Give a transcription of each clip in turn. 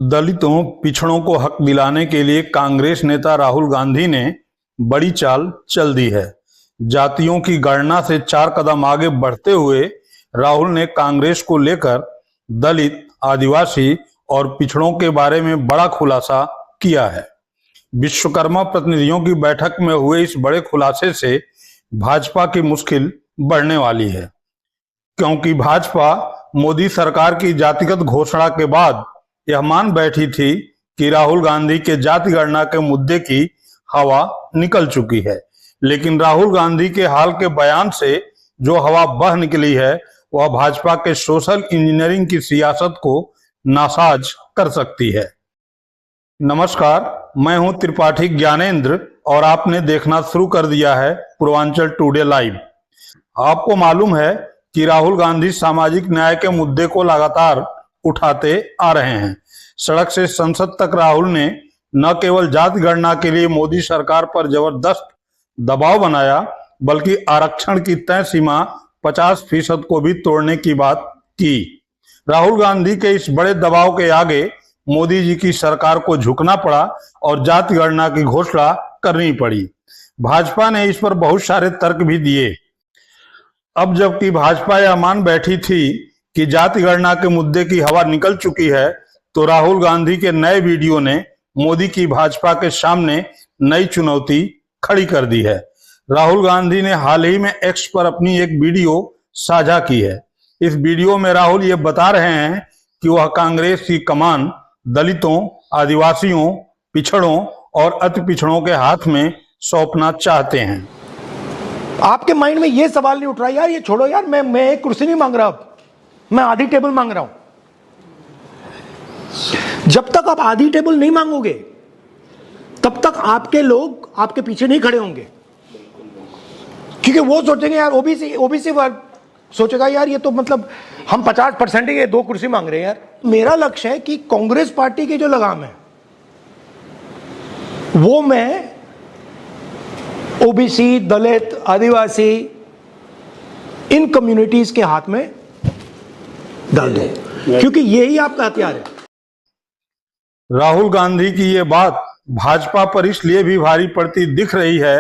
दलितों पिछड़ों को हक दिलाने के लिए कांग्रेस नेता राहुल गांधी ने बड़ी चाल चल दी है। जातियों की गणना से 4 कदम आगे बढ़ते हुए राहुल ने कांग्रेस को लेकर दलित, आदिवासी और पिछड़ों के बारे में बड़ा खुलासा किया है। विश्वकर्मा प्रतिनिधियों की बैठक में हुए इस बड़े खुलासे से भाजपा की मुश्किल बढ़ने वाली है, क्योंकि भाजपा मोदी सरकार की जातिगत घोषणा के बाद यह मान बैठी थी कि राहुल गांधी के जाति गणना के मुद्दे की हवा निकल चुकी है। लेकिन राहुल गांधी के हाल के बयान से जो हवा बह निकली है वह भाजपा के सोशल इंजीनियरिंग की सियासत को नासाज कर सकती है। नमस्कार, मैं हूं त्रिपाठी ज्ञानेंद्र और आपने देखना शुरू कर दिया है पूर्वांचल टुडे लाइव। आपको मालूम है कि राहुल गांधी सामाजिक न्याय के मुद्दे को लगातार उठाते आ रहे हैं। सड़क से संसद तक राहुल ने न केवल जाति गणना के लिए मोदी सरकार पर जबरदस्त दबाव बनाया, बल्कि आरक्षण की तय सीमा 50% को भी तोड़ने की बात की। राहुल गांधी के इस बड़े दबाव के आगे मोदी जी की सरकार को झुकना पड़ा और जाति गणना की घोषणा करनी पड़ी। भाजपा ने इस पर बहुत सारे तर्क भी दिए। अब जबकि भाजपा यह मान बैठी थी कि जाति गणना के मुद्दे की हवा निकल चुकी है, तो राहुल गांधी के नए वीडियो ने मोदी की भाजपा के सामने नई चुनौती खड़ी कर दी है। राहुल गांधी ने हाल ही में एक्स पर अपनी एक वीडियो साझा की है। इस वीडियो में राहुल ये बता रहे हैं कि वह कांग्रेस की कमान दलितों, आदिवासियों, पिछड़ों और अति पिछड़ों के हाथ में सौंपना चाहते हैं। आपके माइंड में ये सवाल नहीं उठ रहा यार ये छोड़ो यार, मैं एक कुर्सी नहीं मांग रहा, मैं आधी टेबल मांग रहा हूं। जब तक आप आधी टेबल नहीं मांगोगे तब तक आपके लोग आपके पीछे नहीं खड़े होंगे, क्योंकि वो सोचेंगे यार ओबीसी वर्ग सोचेगा यार ये तो मतलब हम 50% ही 2 कुर्सी मांग रहे हैं यार। मेरा लक्ष्य है कि कांग्रेस पार्टी की जो लगाम है वो मैं ओबीसी, दलित, आदिवासी इन कम्युनिटीज के हाथ में डाल दो, क्योंकि यही आपका हथियार है। राहुल गांधी की ये बात भाजपा पर इसलिए भी भारी पड़ती दिख रही है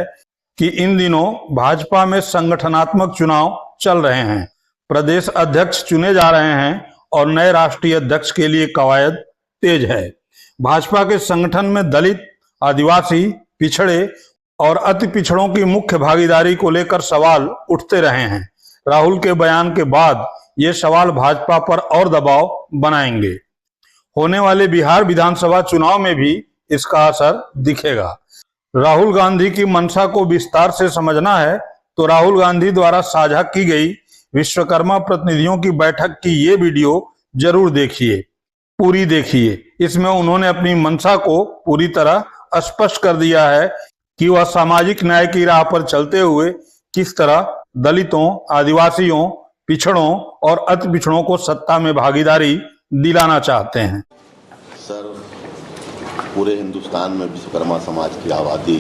कि इन दिनों भाजपा में संगठनात्मक चुनाव चल रहे हैं। प्रदेश अध्यक्ष चुने जा रहे हैं और नए राष्ट्रीय अध्यक्ष के लिए कवायद तेज है। भाजपा के संगठन में दलित, आदिवासी, पिछड़े और अति पिछड़ों की मुख्य भागीदारी को लेकर सवाल उठते रहे हैं। राहुल के बयान के बाद ये सवाल भाजपा पर और दबाव बनाएंगे। होने वाले बिहार विधानसभा चुनाव में भी इसका असर दिखेगा। राहुल गांधी की मंशा को विस्तार से समझना है तो राहुल गांधी द्वारा साझा की गई विश्वकर्मा प्रतिनिधियों की बैठक की ये वीडियो जरूर देखिए, पूरी देखिए। इसमें उन्होंने अपनी मंशा को पूरी तरह स्पष्ट कर दिया है कि वह सामाजिक न्याय की राह पर चलते हुए किस तरह दलितों, आदिवासियों, पिछड़ों और अति पिछड़ों को सत्ता में भागीदारी दिलाना चाहते हैं। सर, पूरे हिंदुस्तान में विश्वकर्मा समाज की आबादी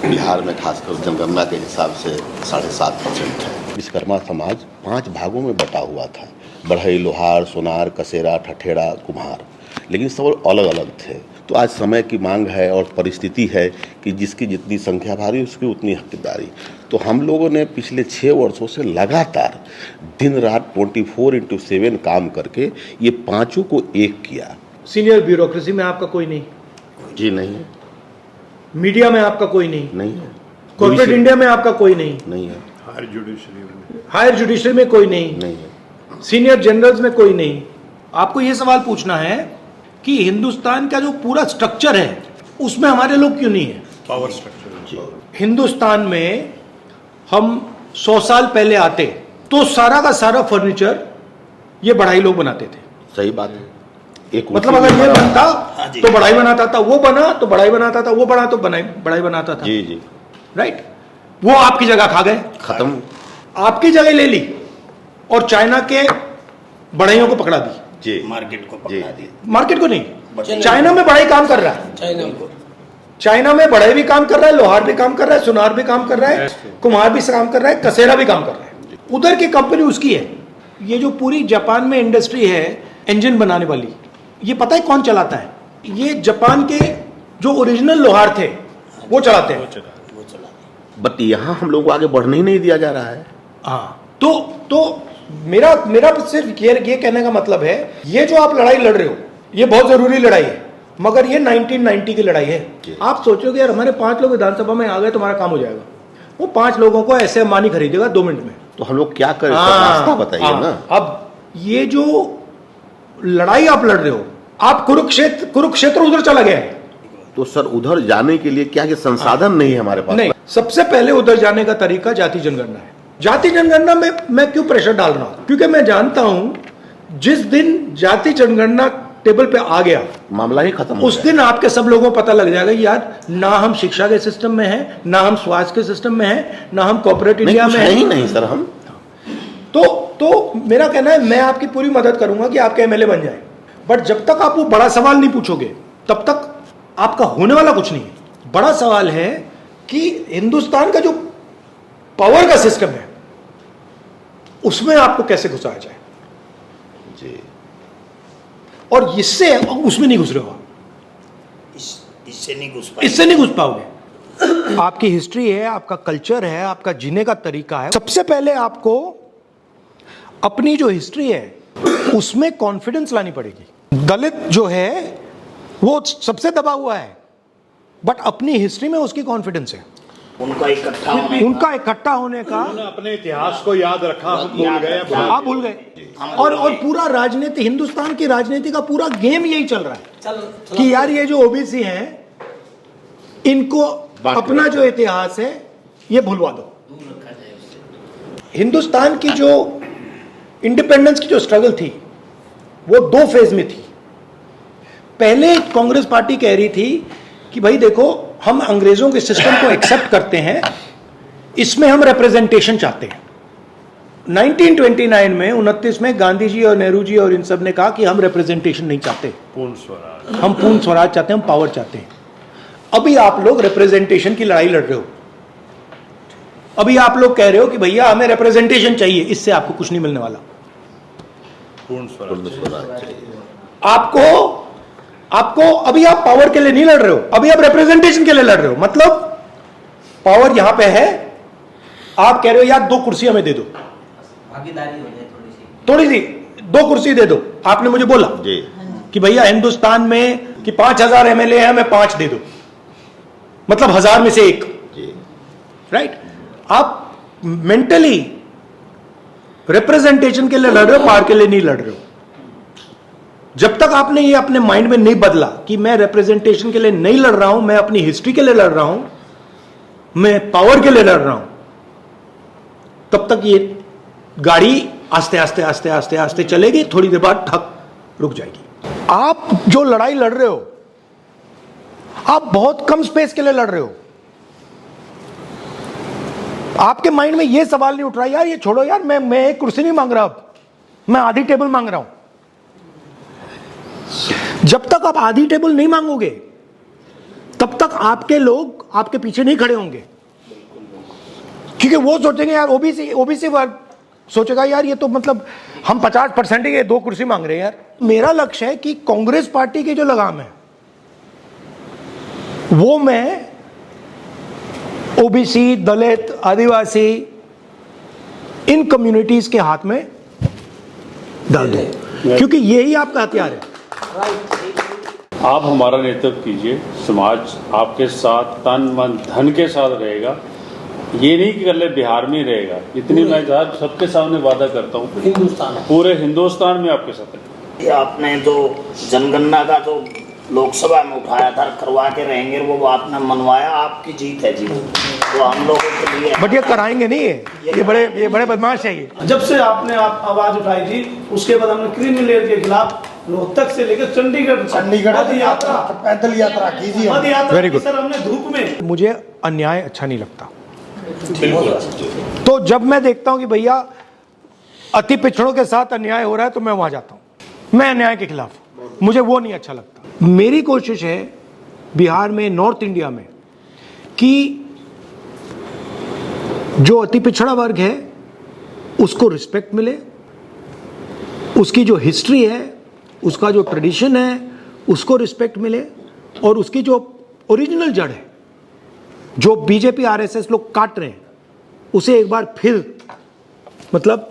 बिहार में खासकर जनगणना के हिसाब से 7.5% है। विश्वकर्मा समाज 5 भागों में बटा हुआ था: बढ़ई, लोहार, सोनार, कसेरा, ठठेरा, कुम्हार, लेकिन सब अलग अलग थे। तो आज समय की मांग है और परिस्थिति है कि जिसकी जितनी संख्या भारी उसकी उतनी हकदारी। तो हम लोगों ने पिछले 6 वर्षों से लगातार दिन रात 24/7 काम करके ये 5 को एक किया। सीनियर ब्यूरोक्रेसी में आपका कोई नहीं? जी नहीं है। मीडिया में आपका कोई नहीं? नहीं है। कॉर्पोरेट इंडिया में आपका कोई नहीं? नहीं है। हायर जुडिशरी में कोई नहीं? नहीं है। सीनियर जनरल्स में कोई नहीं? आपको ये सवाल पूछना है कि हिंदुस्तान का जो पूरा स्ट्रक्चर है उसमें हमारे लोग क्यों नहीं है? Power structure. हिंदुस्तान में हम 100 साल पहले आते तो सारा का सारा फर्नीचर ये बढ़ाई लोग बनाते थे। सही बात है। एक मतलब अगर ये बनता तो बढ़ाई बनाता था, वो बना तो बढ़ाई बनाता था, वो बना तो बढ़ाई बनाता था। जी जी, राइट। वो आपकी जगह खा गए, खत्म। आपकी जगह ले ली और चाइना के बढ़ाइयों को पकड़ा दी। जी, मार्केट को पकड़ा दी। मार्केट को नहीं, चाइना में बढ़ाई काम कर रहा है। चाइना में बढ़ाई भी काम कर रहा है, लोहार भी काम कर रहा है, सुनार भी काम कर रहा है, कुम्हार भी काम कर रहा है, कसेरा भी काम कर रहा है। उधर की कंपनी उसकी है। ये जो पूरी जापान में इंडस्ट्री है इंजन बनाने वाली, ये पता है कौन चलाता है? ये जापान के जो ओरिजिनल लोहार थे वो चलाते हैं। बट यहाँ हम लोगों को आगे बढ़ने ही नहीं दिया जा रहा है। हाँ, तो मेरा सिर्फ ये कहने का मतलब है, ये जो आप लड़ाई लड़ रहे हो ये बहुत जरूरी लड़ाई है, मगर ये 1990 की लड़ाई है। आप सोचोगे यार हमारे 5 लोग विधानसभा में आ गए, तुम्हारा काम हो जाएगा। वो 5 लोगों को ऐसे अंबानी खरीदेगा 2 मिनट में। तो हम लोग क्या करें? रास्ता बताइए ना। अब ये जो लड़ाई आप लड़ रहे हो, आप कुरुक्षेत्र उधर चला गया है। तो सर उधर जाने के लिए क्या संसाधन नहीं है हमारे पास? नहीं, सबसे पहले उधर जाने का तरीका जाति जनगणना है। जाति जनगणना में मैं क्यों प्रेशर डाल रहा हूं? क्योंकि मैं जानता हूं जिस दिन जाति जनगणना टेबल पे आ गया मामला ही खत्म, उस दिन आपके सब लोगों को पता लग जाएगा यार, ना हम शिक्षा के सिस्टम में हैं, ना हम स्वास्थ्य के सिस्टम में हैं, ना हम कॉर्पोरेट इंडिया में हैं। नहीं सर, हम तो मेरा कहना है मैं आपकी पूरी मदद करूंगा कि आपके एमएलए बन जाए, बट जब तक आप वो बड़ा सवाल नहीं पूछोगे तब तक आपका होने वाला कुछ नहीं है। बड़ा सवाल है कि हिंदुस्तान का जो पावर का सिस्टम है उसमें आपको कैसे घुसाया जाए जी। और इससे उसमें नहीं घुस रहे हो, इससे नहीं घुस पाओगे। आपकी हिस्ट्री है, आपका कल्चर है, आपका जीने का तरीका है। सबसे पहले आपको अपनी जो हिस्ट्री है उसमें कॉन्फिडेंस लानी पड़ेगी। दलित जो है वो सबसे दबा हुआ है, बट अपनी हिस्ट्री में उसकी कॉन्फिडेंस है। उनका इकट्ठा होने का अपने इतिहास को याद रखा, हम भूल गए, आप भूल गए। और पूरा राजनीति, हिंदुस्तान की राजनीति का पूरा गेम यही चल रहा है कि यार ये जो ओबीसी हैं इनको अपना जो इतिहास है ये भूलवा दो। हिंदुस्तान की जो इंडिपेंडेंस की जो स्ट्रगल थी वो 2 फेज में थी। पहले कांग्रेस पार्टी कह रही थी कि भाई देखो हम अंग्रेजों के सिस्टम को एक्सेप्ट करते हैं, इसमें हम रिप्रेजेंटेशन चाहते हैं। 1929 में 29 में गांधी जी और नेहरू जी और इन सब ने कहा कि हम रिप्रेजेंटेशन नहीं चाहते, पूर्ण स्वराज, हम पूर्ण स्वराज चाहते हैं, हम पावर चाहते हैं। अभी आप लोग रिप्रेजेंटेशन की लड़ाई लड़ रहे हो। अभी आप लोग कह रहे हो कि भैया हमें रिप्रेजेंटेशन चाहिए, इससे आपको कुछ नहीं मिलने वाला। पूर्ण स्वराज आपको अभी आप पावर के लिए नहीं लड़ रहे हो, अभी आप रिप्रेजेंटेशन के लिए लड़ रहे हो। मतलब पावर यहां पे है, आप कह रहे हो यार 2 कुर्सी हमें दे दो, भागीदारी हो जाए थोड़ी सी 2 कुर्सी दे दो। आपने मुझे बोला जी कि भैया हिंदुस्तान में कि 5000 एमएलए है, हमें 5 दे दो, मतलब 1000 में से 1। राइट? आप मेंटली रिप्रेजेंटेशन के लिए लड़ रहे हो, पावर के लिए नहीं लड़ रहे हो। जब तक आपने ये अपने माइंड में नहीं बदला कि मैं रिप्रेजेंटेशन के लिए नहीं लड़ रहा हूं, मैं अपनी हिस्ट्री के लिए लड़ रहा हूं, मैं पावर के लिए लड़ रहा हूं, तब तक ये गाड़ी आस्ते आस्ते आस्ते आस्ते आस्ते चलेगी, थोड़ी देर बाद ठक रुक जाएगी। आप जो लड़ाई लड़ रहे हो आप बहुत कम स्पेस के लिए लड़ रहे हो। आपके माइंड में ये सवाल नहीं उठ रहा यार ये छोड़ो यार, मैं एक कुर्सी नहीं मांग रहा, अब मैं आधी टेबल मांग रहा हूं। जब तक आप आधी टेबल नहीं मांगोगे तब तक आपके लोग आपके पीछे नहीं खड़े होंगे, क्योंकि वो सोचेंगे यार ओबीसी वर्ग सोचेगा यार ये तो मतलब हम 50% ही 2 कुर्सी मांग रहे हैं यार। मेरा लक्ष्य है कि कांग्रेस पार्टी की जो लगाम है वो मैं ओबीसी, दलित, आदिवासी, इन कम्युनिटीज के हाथ में डाल दूं, क्योंकि यही आपका हथियार है। आप हमारा नेतृत्व कीजिए, समाज आपके साथ तन मन धन के साथ रहेगा। ये नहीं कि कल बिहार में ही रहेगा, इतनी मैं सबके सामने वादा करता हूँ पूरे हिंदुस्तान में आपके साथ है। ये आपने जो जनगणना का जो लोकसभा में उठाया था करवा के रहेंगे, वो आपने मनवाया, आपकी जीत है जी, वो हम लोगों के लिए। बट ये कराएंगे नहीं है, ये बड़े बदमाश है ये। जब से आपने आवाज उठाई थी उसके बाद हमने क्रीमी लेयर के खिलाफ रोहतक से लेकर चंडीगढ़ पद यात्रा, पैदल यात्रा कीजिए, पद यात्रा की सर हमने धूप में। मुझे अन्याय अच्छा नहीं लगता, तो जब मैं देखता हूं कि भैया अति पिछड़ों के साथ अन्याय हो रहा है तो मैं वहां जाता हूं। मैं अन्याय के खिलाफ, मुझे वो नहीं अच्छा लगता। मेरी कोशिश है बिहार में, नॉर्थ इंडिया में, कि जो अति पिछड़ा वर्ग है उसको रिस्पेक्ट मिले, उसकी जो हिस्ट्री है उसका जो ट्रेडिशन है उसको रिस्पेक्ट मिले, और उसकी जो ओरिजिनल जड़ है जो बीजेपी आरएसएस लोग काट रहे हैं उसे एक बार फिर मतलब